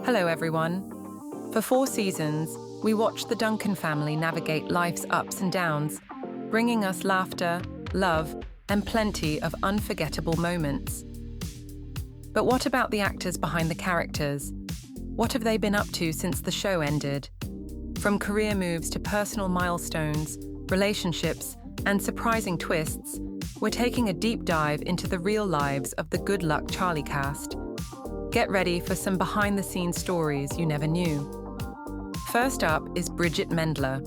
Hello, everyone. For 4 seasons, we watched the Duncan family navigate life's ups and downs, bringing us laughter, love, and plenty of unforgettable moments. But what about the actors behind the characters? What have they been up to since the show ended? From career moves to personal milestones, relationships, and surprising twists, we're taking a deep dive into the real lives of the Good Luck Charlie cast. Get ready for some behind-the-scenes stories you never knew. First up is Bridgit Mendler.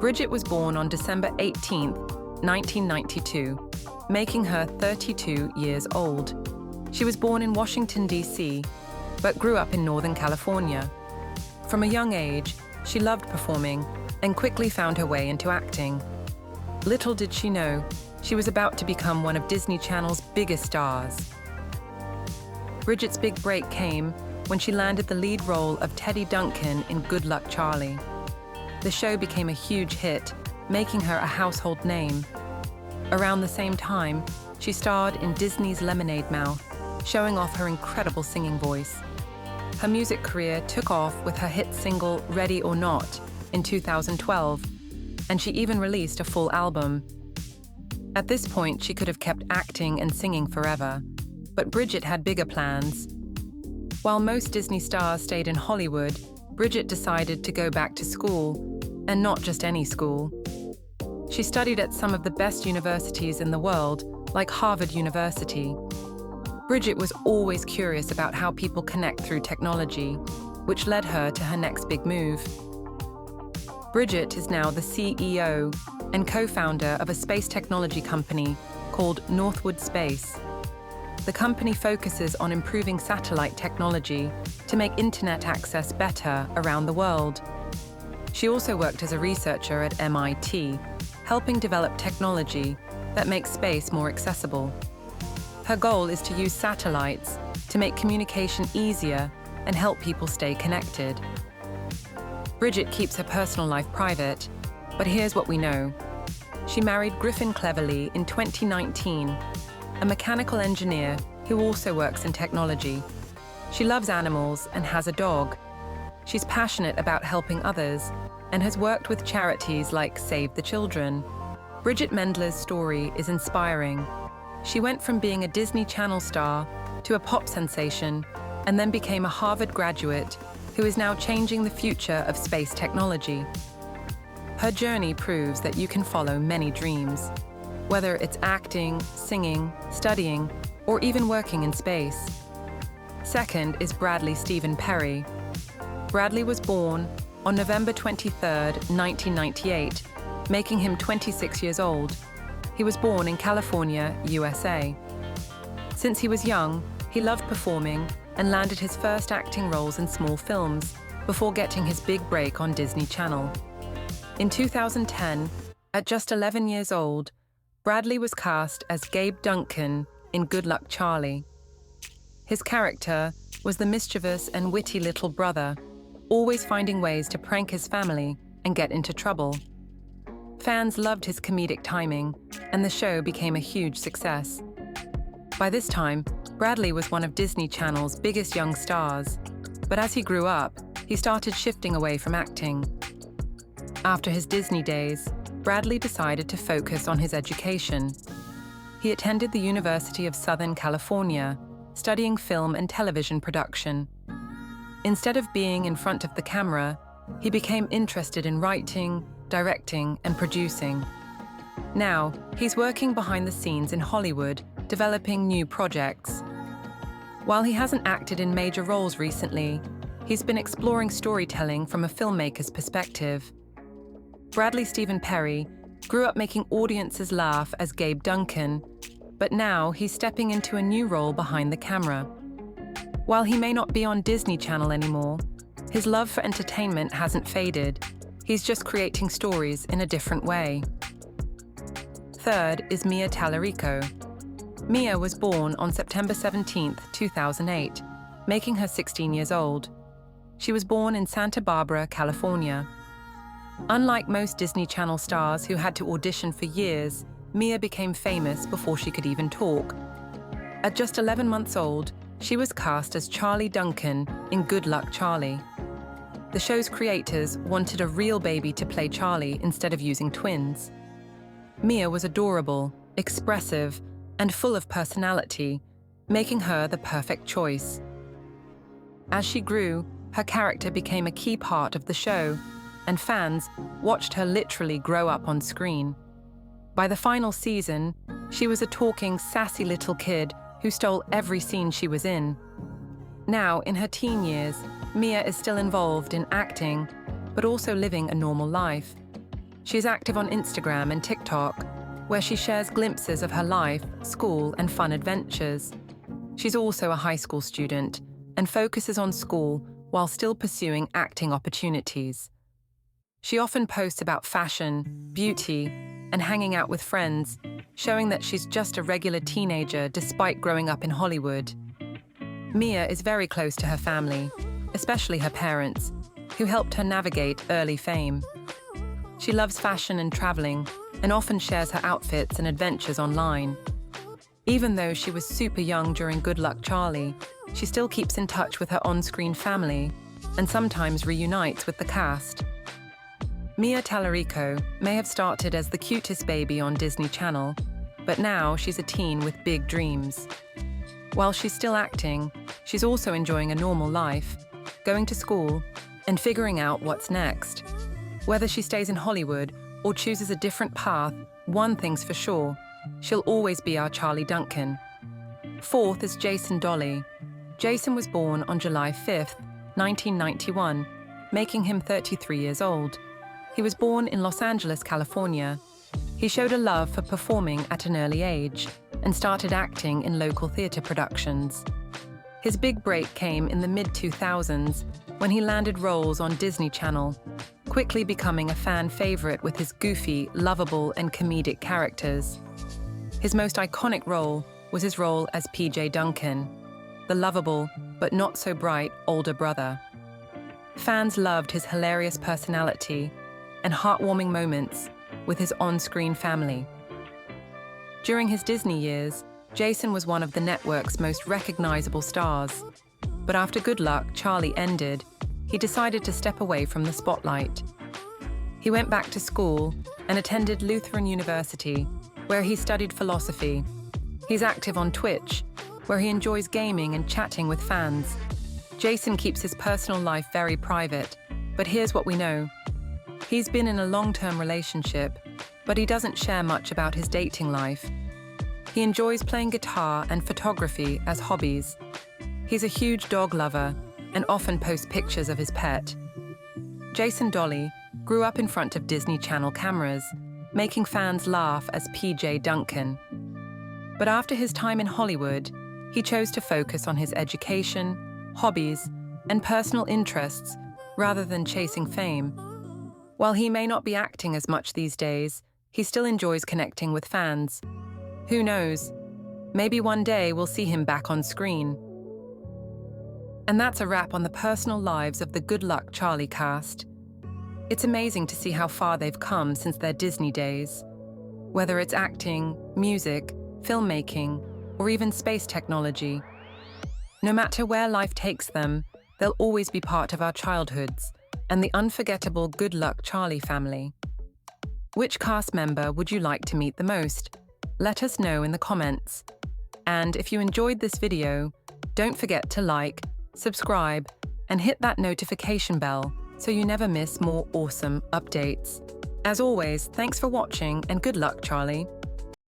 Bridgit was born on December 18, 1992, making her 32 years old. She was born in Washington, D.C., but grew up in Northern California. From a young age, she loved performing and quickly found her way into acting. Little did she know, she was about to become one of Disney Channel's biggest stars. Bridgit's big break came when she landed the lead role of Teddy Duncan in Good Luck Charlie. The show became a huge hit, making her a household name. Around the same time, she starred in Disney's Lemonade Mouth, showing off her incredible singing voice. Her music career took off with her hit single Ready or Not in 2012, and she even released a full album. At this point, she could have kept acting and singing forever, but Bridgit had bigger plans. While most Disney stars stayed in Hollywood, Bridgit decided to go back to school, and not just any school. She studied at some of the best universities in the world, like Harvard University. Bridgit was always curious about how people connect through technology, which led her to her next big move. Bridgit is now the CEO and co-founder of a space technology company called Northwood Space. The company focuses on improving satellite technology to make internet access better around the world. She also worked as a researcher at MIT, helping develop technology that makes space more accessible. Her goal is to use satellites to make communication easier and help people stay connected. Bridgit keeps her personal life private, but here's what we know. She married Griffin Cleverly in 2019, a mechanical engineer who also works in technology. She loves animals and has a dog. She's passionate about helping others and has worked with charities like Save the Children. Bridgit Mendler's story is inspiring. She went from being a Disney Channel star to a pop sensation and then became a Harvard graduate who is now changing the future of space technology. Her journey proves that you can follow many dreams, whether it's acting, singing, studying, or even working in space. Second is Bradley Stephen Perry. Bradley was born on November 23, 1998, making him 26 years old. He was born in California, USA. Since he was young, he loved performing and landed his first acting roles in small films before getting his big break on Disney Channel. In 2010, at just 11 years old, Bradley was cast as Gabe Duncan in Good Luck Charlie. His character was the mischievous and witty little brother, always finding ways to prank his family and get into trouble. Fans loved his comedic timing, and the show became a huge success. By this time, Bradley was one of Disney Channel's biggest young stars, but as he grew up, he started shifting away from acting. After his Disney days, Bradley decided to focus on his education. He attended the University of Southern California, studying film and television production. Instead of being in front of the camera, he became interested in writing, directing, and producing. Now, he's working behind the scenes in Hollywood, developing new projects. While he hasn't acted in major roles recently, he's been exploring storytelling from a filmmaker's perspective. Bradley Stephen Perry grew up making audiences laugh as Gabe Duncan, but now he's stepping into a new role behind the camera. While he may not be on Disney Channel anymore, his love for entertainment hasn't faded. He's just creating stories in a different way. Third is Mia Talerico. Mia was born on September 17, 2008, making her 16 years old. She was born in Santa Barbara, California. Unlike most Disney Channel stars who had to audition for years, Mia became famous before she could even talk. At just 11 months old, she was cast as Charlie Duncan in Good Luck Charlie. The show's creators wanted a real baby to play Charlie instead of using twins. Mia was adorable, expressive, and full of personality, making her the perfect choice. As she grew, her character became a key part of the show, and fans watched her literally grow up on screen. By the final season, she was a talking, sassy little kid who stole every scene she was in. Now, in her teen years, Mia is still involved in acting, but also living a normal life. She is active on Instagram and TikTok, where she shares glimpses of her life, school, and fun adventures. She's also a high school student and focuses on school while still pursuing acting opportunities. She often posts about fashion, beauty, and hanging out with friends, showing that she's just a regular teenager despite growing up in Hollywood. Mia is very close to her family, especially her parents, who helped her navigate early fame. She loves fashion and traveling, and often shares her outfits and adventures online. Even though she was super young during Good Luck Charlie, she still keeps in touch with her on-screen family and sometimes reunites with the cast. Mia Talerico may have started as the cutest baby on Disney Channel, but now she's a teen with big dreams. While she's still acting, she's also enjoying a normal life, going to school, and figuring out what's next. Whether she stays in Hollywood or chooses a different path, one thing's for sure, she'll always be our Charlie Duncan. Fourth is Jason Dolley. Jason was born on July 5th, 1991, making him 33 years old. He was born in Los Angeles, California. He showed a love for performing at an early age and started acting in local theater productions. His big break came in the mid-2000s when he landed roles on Disney Channel, quickly becoming a fan favorite with his goofy, lovable, and comedic characters. His most iconic role was his role as PJ Duncan, the lovable but not so bright older brother. Fans loved his hilarious personality and heartwarming moments with his on-screen family. During his Disney years, Jason was one of the network's most recognizable stars. But after Good Luck Charlie ended, he decided to step away from the spotlight. He went back to school and attended Lutheran University, where he studied philosophy. He's active on Twitch, where he enjoys gaming and chatting with fans. Jason keeps his personal life very private, but here's what we know. He's been in a long-term relationship, but he doesn't share much about his dating life. He enjoys playing guitar and photography as hobbies. He's a huge dog lover and often posts pictures of his pet. Jason Dolley grew up in front of Disney Channel cameras, making fans laugh as PJ Duncan. But after his time in Hollywood, he chose to focus on his education, hobbies, and personal interests rather than chasing fame. While he may not be acting as much these days, he still enjoys connecting with fans. Who knows? Maybe one day we'll see him back on screen. And that's a wrap on the personal lives of the Good Luck Charlie cast. It's amazing to see how far they've come since their Disney days. Whether it's acting, music, filmmaking, or even space technology. No matter where life takes them, they'll always be part of our childhoods and the unforgettable Good Luck Charlie family. Which cast member would you like to meet the most? Let us know in the comments. And if you enjoyed this video, don't forget to like, subscribe, and hit that notification bell so you never miss more awesome updates. As always, thanks for watching and good luck, Charlie.